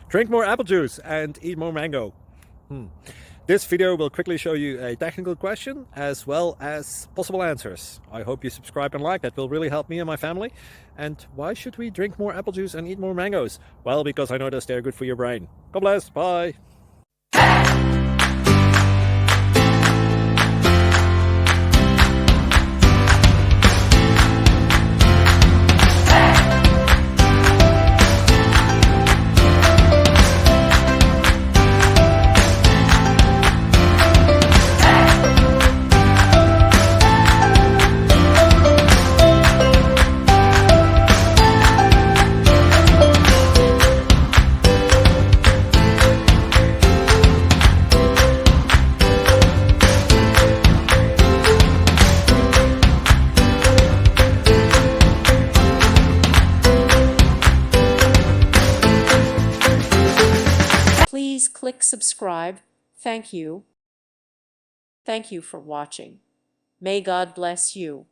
Drink more apple juice and eat more mango. This video will quickly show you a technical question as well as possible answers. I hope you subscribe and like, that will really help me and my family. And why should we drink more apple juice and eat more mangoes? Well, because I noticed they're good for your brain. God bless, bye. Please click subscribe. Thank you. Thank you for watching. May God bless you.